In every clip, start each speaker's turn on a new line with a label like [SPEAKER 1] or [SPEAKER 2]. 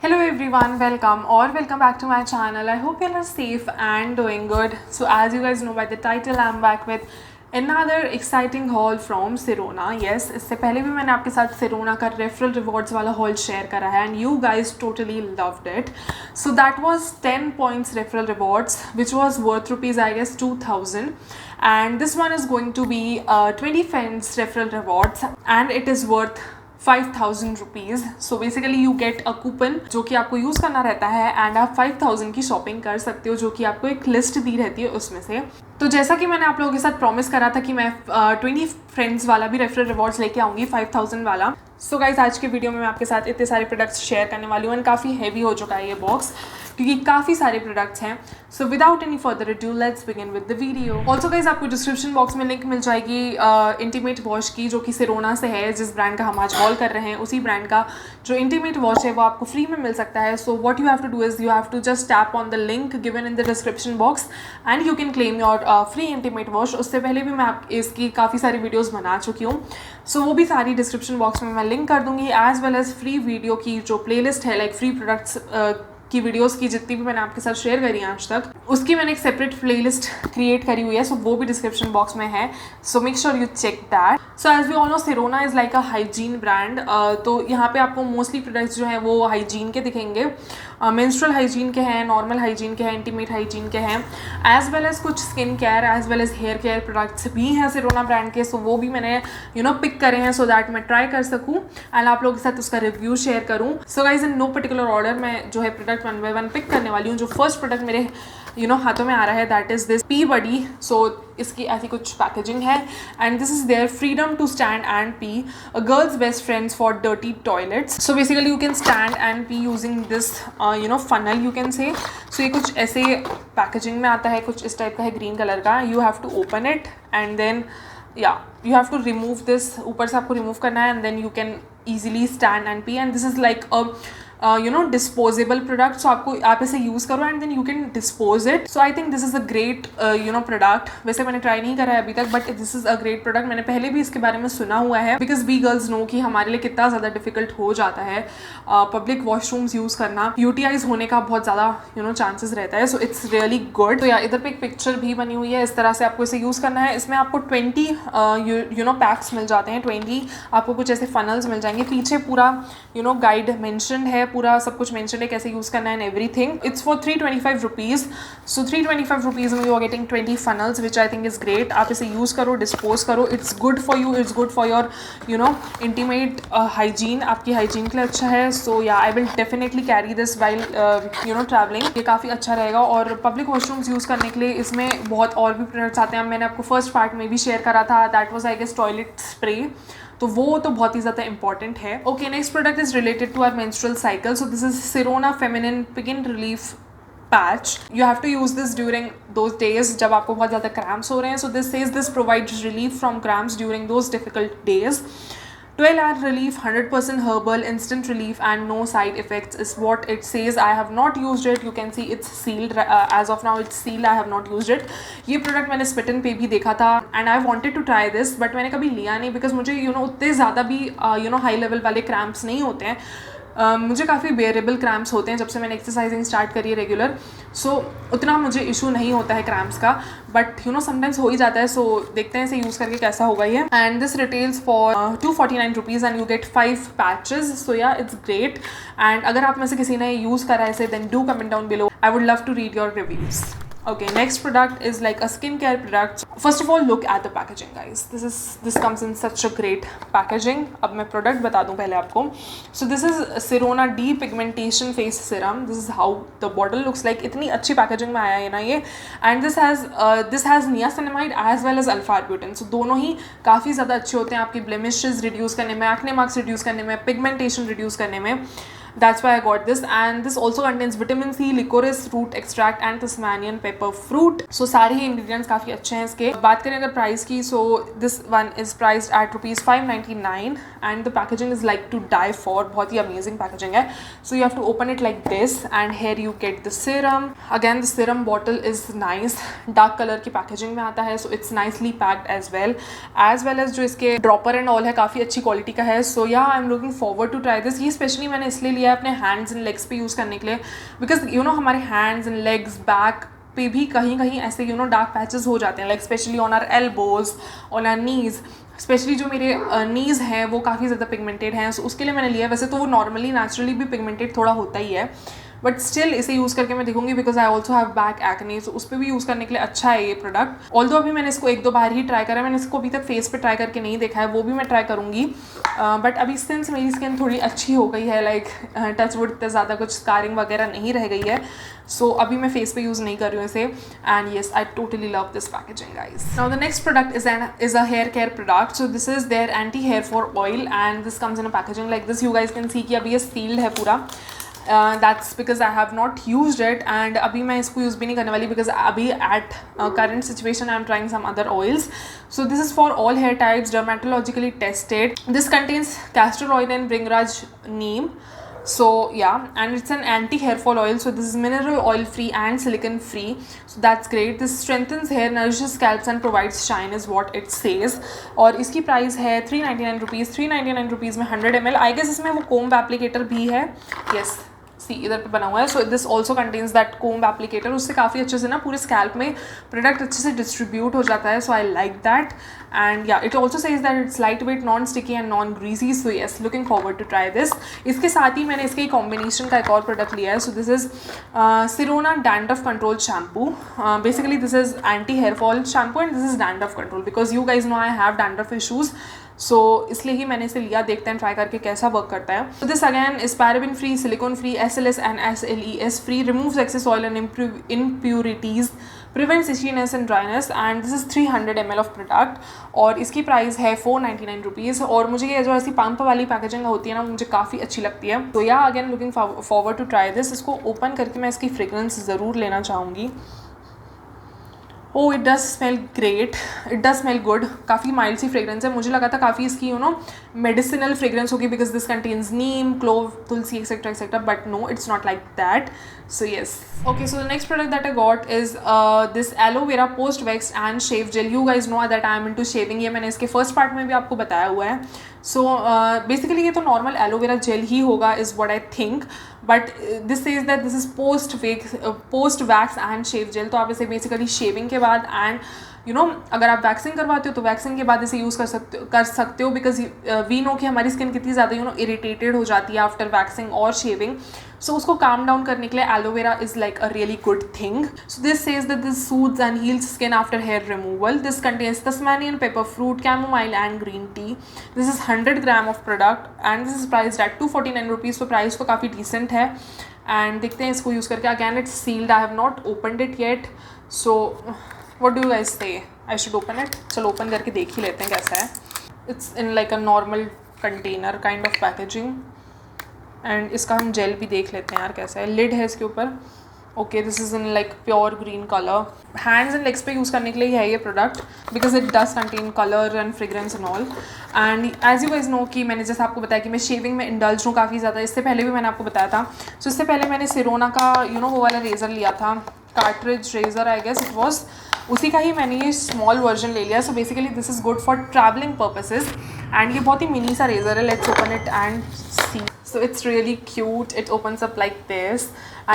[SPEAKER 1] Hello everyone, welcome or welcome back to my channel. I hope you all are safe and doing good. So as you guys know by the title, I'm back with another exciting haul from Sirona. Yes, इससे पहले भी मैंने आपके साथ Sirona का referral rewards वाला haul share करा है and you guys totally loved it. So that was 10 points referral rewards which was worth rupees I guess 2000 and this one is going to be 20 friends referral rewards and it is worth 5000 rupees. So basically you get a coupon जो कि आपको use करना रहता है and आप 5000 की shopping कर सकते हो जो कि आपको एक लिस्ट दी रहती है उसमें से. तो जैसा कि मैंने आप लोगों के साथ प्रॉमिस करा था कि मैं 20 फ्रेंड्स वाला भी रेफरल रिवॉर्ड्स लेके आऊँगी 5000 वाला. सो गाइज आज के वीडियो में मैं आपके साथ इतने सारे प्रोडक्ट्स शेयर करने वाली हूँ एंड काफ़ी हैवी हो चुका है ये बॉक्स क्योंकि काफ़ी सारे प्रोडक्ट्स हैं. So without any further ado let's begin with the video. Also guys आपको डिस्क्रिप्शन बॉक्स में लिंक मिल जाएगी इंटीमेट वॉश की जो कि सिरोना से है, जिस ब्रांड का हम आज हॉल कर रहे हैं उसी ब्रांड का जो इंटीमेट वॉश है वो आपको फ्री में मिल सकता है. So what you have to do is you have to just tap on the link given in the description box and you can claim your free intimate wash. उससे पहले भी मैं आप इसकी काफ़ी सारी वीडियोज़ बना चुकी हूँ. सो वो भी सारी डिस्क्रिप्शन बॉक्स में मैं लिंक कर दूँगी as well as free video की जो प्लेलिस्ट है लाइक फ्री प्रोडक्ट्स की वीडियोस की जितनी भी मैंने आपके साथ शेयर करी है आज तक उसकी मैंने एक सेपरेट प्लेलिस्ट क्रिएट करी हुई है. सो वो भी डिस्क्रिप्शन बॉक्स में है. So make sure you check that. So as we all know Sirona is like a hygiene brand. तो यहाँ पे आपको मोस्टली प्रोडक्ट्स जो हैं वो हाइजीन के दिखेंगे. मेंस्ट्रुअल हाइजीन के हैं, नॉर्मल हाइजीन के हैं, इंटीमेट हाइजीन के हैं एज वेल एज कुछ skin care as well as hair care products भी हैं सिरोना ब्रांड के. सो वो भी मैंने पिक करे हैं सो दैट मैं ट्राई कर सकूँ एंड आप लोगों के साथ उसका रिव्यू शेयर करूँ. So guys in no particular order मैं जो है प्रोडक्ट 1 by 1 पिक करने वाली हूँ. जो फर्स्ट प्रोडक्ट मेरे हाथों में आ रहा है that is this pee buddy. So इसकी ऐसी कुछ पैकेजिंग है and this is their freedom to stand and pee a girls best friends for dirty toilets. So basically you can stand and pee using this funnel you can say. So ये कुछ ऐसे packaging में आता है, कुछ इस type का है ग्रीन कलर का. You have to open it and then you have to remove this. ऊपर से आपको रिमूव करना है and then you can easily stand and pee and this is like a disposable product. So आप इसे use करो and then you can dispose it. So I think this is a great product. वैसे मैंने try नहीं करा है अभी तक but this is a great product. मैंने पहले भी इसके बारे में सुना हुआ है बिकॉज वी गर्ल्स नो कि हमारे लिए कितना ज़्यादा डिफिकल्ट हो जाता है पब्लिक वॉशरूम्स यूज़ करना. यूटीआईज होने का बहुत ज़्यादा चांसेस रहता है. So it's really good. तो या इधर पे एक पिक्चर भी बनी हुई है. इस तरह से आपको इसे यूज़ करना है. इसमें आपको 20 पैक्स मिल जाते हैं. 20 आपको कुछ ऐसे फनल्स मिल जाएंगे. पीछे पूरा गाइड मेंशन्ड है, पूरा सब कुछ मेंशन है कैसे यूज़ करना है and everything. It's for 325 rupees. So 325 rupees में you are getting 20 funnels which I think is great. आप इसे यूज़ करो, डिस्पोज करो. It's good for you, it's good for your intimate hygiene. आपकी हाइजीन के लिए अच्छा है. So yeah I will definitely carry this while travelling. ये काफ़ी अच्छा रहेगा और पब्लिक वॉशरूम्स यूज़ करने के लिए इसमें बहुत और भी प्रोडक्ट्स आते हैं. मैंने आपको फर्स्ट पार्ट में भी शेयर करा था that was I guess toilet spray. तो वो तो बहुत ही ज़्यादा इंपॉर्टेंट है. Okay, next product is related to our menstrual cycle. So this is Sirona feminine pick relief patch. You have to use this during those days जब आपको बहुत ज़्यादा क्रैम्प्स हो रहे हैं. So this says this provides relief from cramps during those difficult days. 12-hour relief, 100% herbal, instant relief and no side effects is what it says. I have not used it. You can see it's sealed. As of now it's sealed. I have not used it. ये product मैंने स्पिटन पे भी देखा था and I wanted to try this but मैंने कभी लिया नहीं बिकॉज मुझे उतने ज़्यादा भी हाई लेवल वाले क्रैम्प्स नहीं होते हैं. मुझे काफ़ी बेरेबल क्रैम्प्स होते हैं जब से मैंने एक्सरसाइजिंग स्टार्ट करी है रेगुलर. सो उतना मुझे इशू नहीं होता है क्रैम्प्स का बट समटाइम्स हो ही जाता है. सो देखते हैं इसे यूज़ करके कैसा होगा ये. And this retails for 249 rupees and you get 5 patches. So yeah it's great. And अगर आप में से किसी ने यूज़ करा है इसे then do comment down below. I would love to read your reviews. Okay, next product is like a skincare product. First of all, look at the packaging, guys. This comes in such a great packaging. अब मैं product बता दूँ पहले आपको. So this is Sirona Depigmentation Face Serum. This is how the bottle looks like. इतनी अच्छी packaging में आया है ना ये. And this has niacinamide as well as alpha arbutin. So दोनों ही काफ़ी ज़्यादा अच्छे होते हैं आपकी blemishes reduce करने में, acne marks reduce करने में, pigmentation reduce करने में. That's why I got this. And this also contains vitamin C, licorice root extract and Tasmanian pepper fruit. So सारे ही ingredients काफ़ी अच्छे हैं इसके. बात करें अगर प्राइस की, so this one is priced at ₹599 and the packaging is like to die for. बहुत ही amazing packaging है. So you have to open it like this and here you get the serum. Again the serum bottle is nice. Dark color की packaging में आता है. So it's nicely packed as well as जो इसके dropper and all है काफ़ी अच्छी quality का है. So yeah, I'm looking forward to try this. ये specially मैंने इसलिए लिया है अपने हैंड्स एंड लेग्स पे यूज़ करने के लिए, बिकॉज यू नो हमारे हैंड्स एंड लेग्स बैक पे भी कहीं कहीं ऐसे यू नो डार्क पैचेस हो जाते हैं, like specially on our elbows, on our knees. Specially जो मेरे नीज़ हैं वो काफ़ी ज़्यादा पिगमेंटेड हैं, सो उसके लिए मैंने लिया है। वैसे तो वो नॉर्मली नेचुरली भी पिगमेंटेड थोड़ा होता ही है, बट स्टिल इसे यूज़ करके मैं देखूंगी, because I also have back acne, so उस पर भी यूज़ करने के लिए अच्छा है ये प्रोडक्ट। ऑल्दो अभी मैंने इसको 1-2 बार ही ट्राई करा है, मैंने इसको अभी तक फेस पे ट्राई करके नहीं देखा है, वो भी मैं ट्राई करूँगी। बट अभी सिंस मेरी स्किन थोड़ी अच्छी हो गई है, लाइक टच वुड इतना ज़्यादा कुछ स्कारिंग वगैरह नहीं रह गई है, सो अभी मैं फेस पे यूज़ नहीं कर रही हूँ इसे। And yes, I totally love this packaging guys. Now the next product is a hair care product. So this is their anti hair fall oil and this comes in a packaging like this. You guys can see कि अभी ये sealed है पूरा। That's because I have not used it and अभी मैं इसको use भी नहीं करने वाली, बिकॉज अभी at current situation I am trying some other oils. So this is for all hair types, dermatologically tested. This contains castor oil and Bringraj neem. So yeah, and it's an anti-hair fall oil, so this is mineral oil free and silicone free, so that's great. This strengthens hair, nourishes scalps and provides shine is what it says. और इसकी price है 399 rupees. 399 rupees में 100 ml। I guess इसमें वो comb applicator भी है, yes सी इधर पे बना हुआ है। So this also contains that comb applicator, उससे काफ़ी अच्छे से ना पूरे स्कैल्प में प्रोडक्ट अच्छे से डिस्ट्रीब्यूट हो जाता है, so I like that. And yeah it also says that it's light weight, non sticky and non greasy, so yes looking forward to try this. इसके साथ ही मैंने इसके कॉम्बिनेशन का एक और प्रोडक्ट लिया है। So this is Sirona dandruff control shampoo. Basically this is anti hair fall shampoo and this is dandruff control, because you guys know I have dandruff issues, so इसलिए ही मैंने इसे लिया। देखते हैं ट्राई करके कैसा वर्क करता है। So this again is paraben free, silicon free, SLS and SLES free, removes excess oil and impurities, prevents itchiness and dryness, and this is 300 ml of product और इसकी प्राइस है 499 रुपीज़। और मुझे ये जो ऐसी पंप वाली पैकेजिंग होती है ना, मुझे काफ़ी अच्छी लगती है। तो yeah again looking forward to try this. इसको ओपन करके मैं इसकी फ्रेग्रेंस ज़रूर लेना चाहूँगी। it does smell great, it does smell good। काफ़ी माइल्ड सी फ्रेग्रेंस है, मुझे लगा था काफ़ी इसकी मेडिसिनल फ्रेग्रेंस होगी, because this contains neem, clove, tulsi etcetera etcetera, but no it's not like that. So yes, okay, so the next product that I got is this aloe vera post wax and shave gel. You guys know that I am into shaving, ये मैंने इसके first part में भी आपको बताया हुआ है। So basically ये तो नॉर्मल एलोवेरा जेल ही होगा is what I think, but this says that this is post wax and shave gel. तो आप इसे बेसिकली शेविंग के बाद एंड अगर आप वैक्सिंग करवाते हो तो वैक्सिंग के बाद इसे यूज़ कर सकते हो, बिकॉज वी नो कि हमारी स्किन कितनी ज़्यादा इरिटेटेड हो जाती है आफ्टर वैक्सिंग और शेविंग। सो उसको काम डाउन करने के लिए aloe vera is like a really good thing. So this says that this soothes and heals skin after hair removal. This contains Tasmanian pepper fruit, chamomile and green tea. This is 100 gram of product and this is priced at 249 rupees. तो price तो काफ़ी decent है। And देखते हैं इसको use करके। Again it's sealed, I have not opened it yet, so what do you guys say, I should open it? चलो open करके देख ही लेते हैं कैसा है। It's in like a normal container kind of packaging and इसका हम जेल भी देख लेते हैं यार कैसा है। लिड है इसके ऊपर। Okay, this is in like pure green colour. Hands and legs पे यूज़ करने के लिए है ये product, because it does contain colour and fragrance and all. And as you guys know कि मैंने जैसे आपको बताया कि मैं शेविंग में इंडल्ज हूँ काफ़ी ज़्यादा। इससे पहले भी मैंने आपको बताया था। सो इससे पहले मैंने सिरोना का वो वाला रेज़र लिया था, cartridge razor I guess it was, उसी का ही मैंने ये स्मॉल वर्जन ले लिया। So basically this is good for travelling purposes and ये बहुत ही मिनी सा रेज़र है। Let's open it and see. So it's really cute, it opens up like this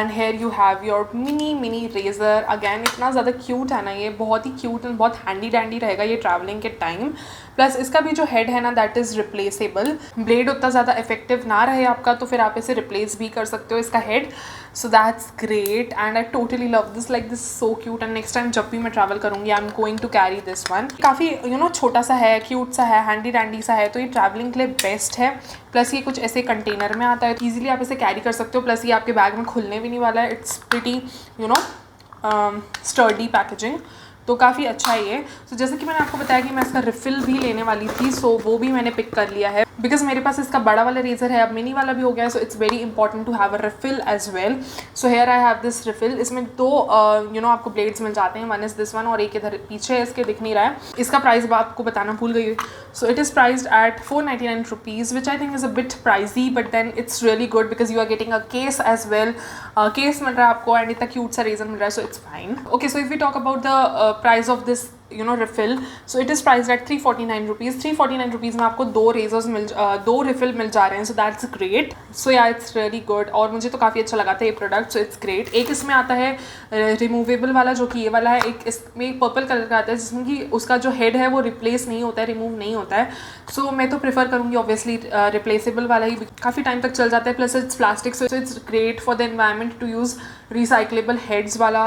[SPEAKER 1] and here you have your mini razor। again इतना ज़्यादा cute है ना, ये बहुत ही cute and बहुत handy dandy रहेगा ये traveling के time। प्लस इसका भी जो हेड है ना दैट इज़ रिप्लेसेबल। ब्लेड उतना ज़्यादा इफेक्टिव ना रहे आपका तो फिर आप इसे रिप्लेस भी कर सकते हो इसका head. So that's great and I totally love this, like this so cute. And next time जब भी मैं ट्रैवल करूँगी I am going to carry this one. काफ़ी छोटा सा है, क्यूट सा है, हैंडी डैंडी सा है, तो ये ट्रैवलिंग के लिए बेस्ट है। प्लस ये कुछ ऐसे कंटेनर में आता है, ईजिली आप इसे कैरी कर सकते हो। प्लस ये आपके बैग में खुलने भी नहीं वाला है। इट्स प्रिटी स्टर्डी पैकेजिंग, तो काफ़ी अच्छा है ये। सो जैसे कि मैंने आपको बताया कि मैं इसका रिफ़िल भी लेने वाली थी, सो वो भी मैंने पिक कर लिया है बिकॉज मेरे पास इसका बड़ा वाला रेज़र है, अब मिनी वाला भी हो गया है। So it's very important to have a refill as well. So here I have this refill. इसमें दो आपको ब्लेड्स मिल जाते हैं, वन इज़ दिस वन और एक इधर पीछे इसके दिख नहीं रहा है। इसका प्राइस आपको बताना भूल गई। So it is priced at 499 rupees which I think is a bit pricey, but then it's really good because you are getting a case as well. Case मिल रहा है आपको एंड इतना क्यूट सा रेज़र मिल रहा है, so it's fine. Okay, so if you talk about the price of this refill. So it is price at 349 rupees. 349 rupees में आपको 2 रेजर्स दो रिफिल मिल जा रहे हैं. सो that's great. So yeah it's really good और मुझे तो काफ़ी अच्छा लगा था ये प्रोडक्ट. So it's great. एक इसमें आता है रिमूवेबल वाला जो कि ये वाला है. एक इसमें पर्पल कलर का आता है जिसमें कि उसका जो हेड है वो रिप्लेस नहीं होता है, रिमूव नहीं होता है. सो मैं तो प्रेफर करूँगी ऑब्वियसली रिप्लेसेबल वाला ही. काफ़ी टाइम तक चल जाता है. Plus it's plastic. So it's great for the environment to use recyclable heads वाला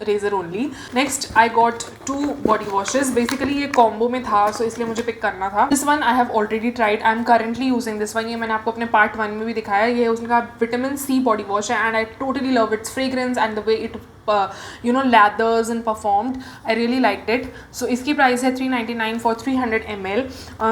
[SPEAKER 1] razor only. Next I got 2 body washes. Basically ये कॉम्बो में था सो इसलिए मुझे पिक करना था. This one I have already tried. I am currently using this one. ये मैंने आपको अपने पार्ट 1 में भी दिखाया. ये उसका विटामिन सी बॉडी वॉश है and I totally love it's fragrance and the way it lathers and performed. I really liked it. So इसकी प्राइस है 399 for 300 ml.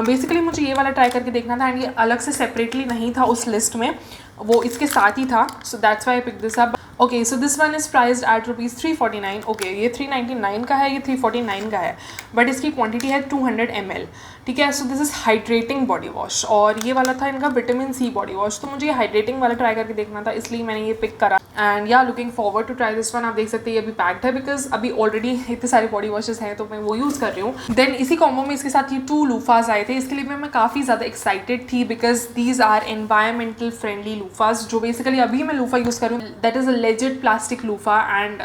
[SPEAKER 1] बेसिकली मुझे ये वाला ट्राई करके देखना था एंड ये अलग से सेपरेटली नहीं था उस लिस्ट में, वो इसके साथ ही था. So that's why I pick this up. Okay so this one is priced at rupees 349. Okay ये 399 का है, ये 349 का है, बट इसकी क्वांटिटी है 200 ml. ठीक है. So this is hydrating body wash और ये वाला था इनका विटामिन सी बॉडी वॉश. तो मुझे ये हाइड्रेटिंग वाला ट्राई करके देखना था इसलिए मैंने ये पिक करा. And yeah looking forward to try this one. आप देख सकते हैं ये अभी पैक्ड है बिकॉज अभी ऑलरेडी इतने सारे बॉडी वॉशेस हैं तो मैं वो यूज़ कर रही हूँ. देन इसी कॉम्बो में इसके साथ ये 2 लूफाज आए थे. इसके लिए मैं काफ़ी ज़्यादा एक्साइटेड थी because these are environmental friendly loofahs. जो बेसिकली अभी मैं लूफा यूज़ कर रही हूँ that is a legit plastic loofah and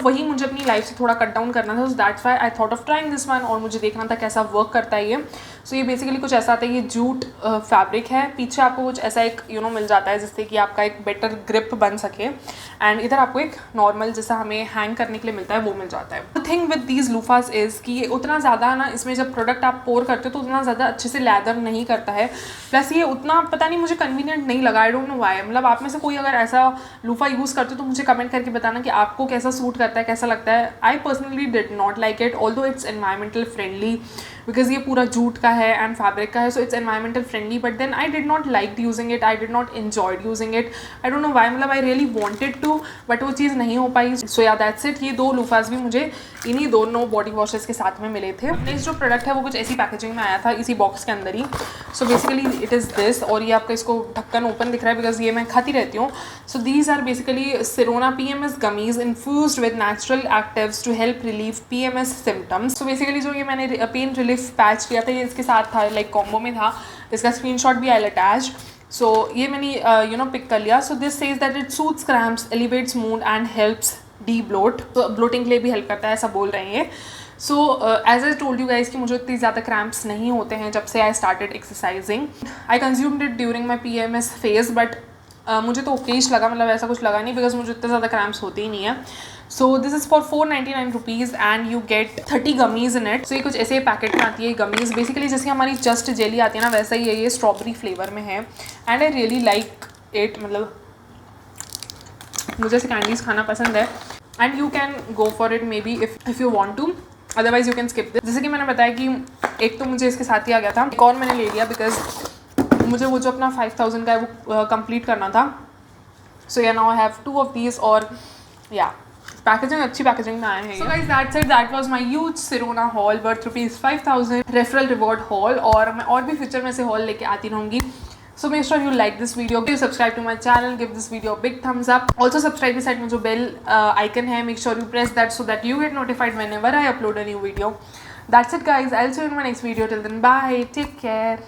[SPEAKER 1] वही मुझे अपनी लाइफ से थोड़ा कट डाउन करना था. So that's why I thought of trying this one और मुझे देखना था कैसा वर्क करता है ये. सो ये बेसिकली कुछ ऐसा आता है, ये जूट फैब्रिक है. पीछे आपको कुछ ऐसा एक मिल जाता है जिससे कि आपका एक बेटर ग्रिप बन सके एंड इधर आपको एक नॉर्मल जैसा हमें हैंग करने के लिए मिलता है वो मिल जाता है. The thing with these loofahs is कि ये उतना ज़्यादा ना इसमें जब प्रोडक्ट आप पोर करते हो तो उतना ज़्यादा अच्छे से लैदर नहीं करता है. प्लस ये उतना पता नहीं मुझे कन्वीनियंट नहीं लगा. आई डोंट नो व्हाई. मतलब आप में से कोई अगर ऐसा लूफा यूज़ करते हो तो मुझे कमेंट करके बताना कि आपको कैसा सूट करता है, कैसा लगता है. I personally did not like it although it's environmental friendly because ये पूरा जूट का है एंड फैब्रिक का है. So it's environmental friendly but then I did not like using it. I did not enjoyed using it. I don't know why. मतलब I really wanted to but वो चीज़ नहीं हो पाई. सो या दैट्स इट. ये 2 लूफाज भी मुझे इन्हीं दोनों बॉडी वॉशेस के साथ में मिले थे. नेक्स्ट जो प्रोडक्ट है वो कुछ ऐसी पैकेजिंग में आया था इसी बॉक्स के अंदर ही. So basically it is this और ये आपका इसको ढक्कन ओपन दिख रहा है बिकॉज ये मैं खाती रहती हूँ. So these are basically Sirona PMS gummies infused with natural actives to help relieve PMS symptoms. So basically जो ये मैंने पेन रिलीफ पैच किया था ये इसके साथ था, लाइक कॉम्बो में था. इसका स्क्रीनशॉट भी आई विल अटैच. सो ये मैंने पिक कर लिया. सो this says that it suits cramps, elevates mood and helps D bloat. तो ब्लोटिंग के लिए भी हेल्प करता है ऐसा बोल रहे हैं ये. So as I told you guys कि मुझे इतनी ज़्यादा क्रैम्प्स नहीं होते हैं जब से I started exercising. I consumed it during my PMS phase but मुझे तो ओकेश लगा, मतलब ऐसा कुछ लगा नहीं बिकॉज मुझे इतने ज़्यादा क्रैम्प्स होते ही नहीं है. So this is for 499 rupees and you get 30 gummies in it. So ये कुछ ऐसे पैकेट में आती है गमीज़. बेसिकली जैसे हमारी जस्ट जेली आती है ना वैसा ही है ये, स्ट्रॉबेरी फ्लेवर में है and I really like it. मतलब मुझे ऐसे कैंडीज़ खाना पसंद है and you can go for it maybe if you want to, otherwise you can skip this. जैसे कि मैंने बताया कि एक तो मुझे इसके साथ ही आ गया था, एक और मैंने ले लिया बिकॉज मुझे वो जो अपना 5000 का है वो कंप्लीट करना था. So yeah now I have 2 of these और या पैकेजिंग अच्छी पैकेजिंग में आए हैं. So guys that's it. That was my huge Sirona haul worth ₹5000 referral reward haul और मैं और भी फ्यूचर में से हॉल लेके आती रहूँगी. So make sure you like this video, please subscribe to my channel, give this video a big thumbs up. Also subscribe के साइड में जो bell icon है, make sure you press that so that you get notified whenever I upload a new video. That's it guys, I'll see you in my next video. Till then bye, take care.